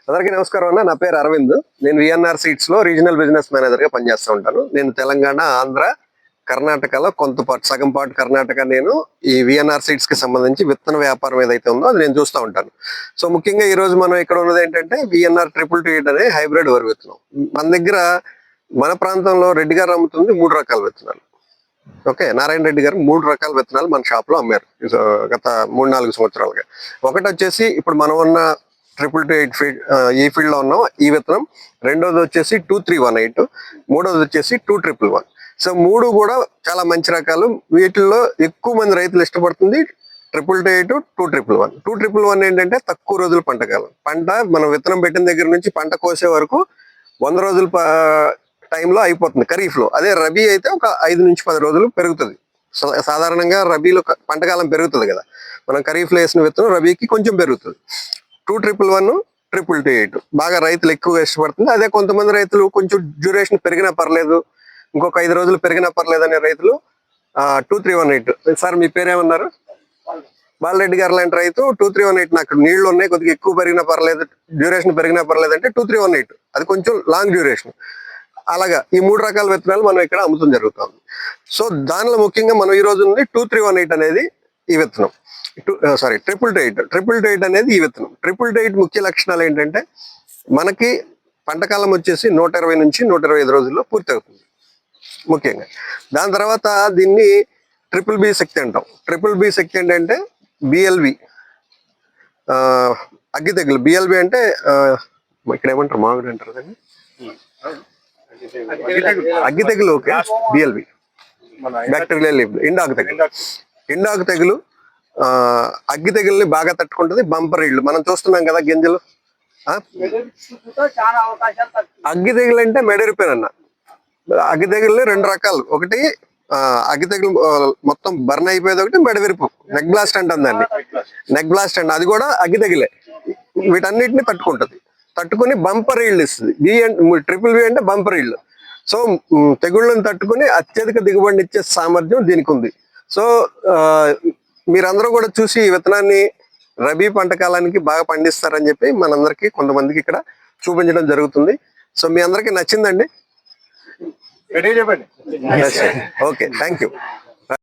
అందరికీ నమస్కారం అన్న. నా పేరు అరవింద్. నేను విఎన్ఆర్ సీడ్స్ లో రీజనల్ బిజినెస్ మేనేజర్ గా పనిచేస్తూ ఉంటాను. నేను తెలంగాణ, ఆంధ్ర, కర్ణాటకలో కొంత పాటు సగం పాటు కర్ణాటక నేను ఈ విఎన్ఆర్ సీడ్స్ కి సంబంధించి విత్తన వ్యాపారం ఏదైతే ఉందో అది నేను చూస్తూ ఉంటాను. సో ముఖ్యంగా ఈ రోజు మనం ఇక్కడ ఉన్నది ఏంటంటే విఎన్ఆర్ 228 అనే హైబ్రిడ్ వరి విత్తనం. మన దగ్గర మన ప్రాంతంలో రెడ్డి గారు అమ్ముతుంది 3 రకాల విత్తనాలు. ఓకే, నారాయణ రెడ్డి గారు 3 రకాల విత్తనాలు మన షాప్ లో అమ్మారు గత 3-4 సంవత్సరాలుగా. ఒకటి వచ్చేసి ఇప్పుడు మనం ఉన్న 228 ఈ ఫీల్డ్ లో ఉన్నాం ఈ విత్తనం. రెండోది వచ్చేసి 2318, మూడోది వచ్చేసి 2111. సో 3 కూడా చాలా మంచి రకాలు. వీటిల్లో ఎక్కువ మంది రైతులు ఇష్టపడుతుంది 228, 2111. 2111 ఏంటంటే తక్కువ రోజులు పంటకాలం. పంట మనం విత్తనం పెట్టిన దగ్గర నుంచి పంట కోసే వరకు 100 రోజుల టైంలో అయిపోతుంది ఖరీఫ్ లో. అదే రబీ అయితే ఒక 5 నుంచి 10 రోజులు పెరుగుతుంది. సాధారణంగా రబీలో పంటకాలం పెరుగుతుంది కదా, మనం ఖరీఫ్ లో వేసిన విత్తనం రబీకి కొంచెం పెరుగుతుంది. 2111, 228 బాగా రైతులు ఎక్కువగా ఇష్టపడుతుంది. అదే కొంతమంది రైతులు కొంచెం డ్యూరేషన్ పెరిగినా పర్లేదు, ఇంకొక 5 రోజులు పెరిగినా పర్లేదు అనే రైతులు 2318. సార్ మీ పేరేమన్నారు? బాలరెడ్డి గారు లాంటి రైతు 2318 నాకు నీళ్లు ఉన్నాయి, కొద్దిగా ఎక్కువ పెరిగినా పర్లేదు, డ్యూరేషన్ పెరిగినా పర్లేదు అంటే 2318. అది కొంచెం లాంగ్ డ్యూరేషన్. అలాగా ఈ 3 రకాల విత్తనాలు మనం ఇక్కడ అమ్ముతం జరుగుతుంది. సో దానిలో ముఖ్యంగా మనం ఈ రోజు ఉంది 2318 అనేది ఈ విత్తనం. 228 అనేది ఈ విత్తనం. 228 ముఖ్య లక్షణాలు ఏంటంటే మనకి పంటకాలం వచ్చేసి 120 నుంచి 125 రోజుల్లో పూర్తి అవుతుంది ముఖ్యంగా. దాని తర్వాత దీన్ని ట్రిపుల్ బి శక్తి అంటాం. ట్రిపుల్ బి శక్తి ఏంటంటే బిఎల్బి అగ్గి తెగులు. బిఎల్బి అంటే ఇక్కడ ఏమంటారు, మామిడి అంటారు దాన్ని, అగ్గి తెగులు. ఓకే, బిఎల్బి బ్యాక్టీరియల్ ఎండాకు తెగులు. అగ్గి తెగుల్ని బాగా తట్టుకుంటుంది. బంపర్ ఇళ్ళు మనం చూస్తున్నాం కదా గింజలు. అగ్గి తెగులు అంటే మెడరిపోయిన అగ్గి తెగుల్ని 2 రకాలు. ఒకటి అగ్గి తెగులు మొత్తం బర్న్ అయిపోయేది, ఒకటి మెడవిరుపు, నెక్ బ్లాస్ట్ అంటాం దాన్ని. నెక్ బ్లాస్ట్ అంటే అది కూడా అగ్గి తెగులే. వీటన్నిటిని తట్టుకుని బంపర్ ఇళ్ళు ఇస్తుంది. ట్రిపుల్ బి అంటే బంపర్ ఇళ్ళు. సో తెగుళ్ళని తట్టుకుని అత్యధిక దిగుబడిని ఇచ్చే సామర్థ్యం దీనికి ఉంది. సో మీరందరూ కూడా చూసి ఈ విత్తనాన్ని రబీ పంట కాలానికి బాగా పండిస్తారని చెప్పి మనందరికి కొంతమందికి ఇక్కడ చూపించడం జరుగుతుంది. సో మీ అందరికి నచ్చిందండి? Okay, thank you.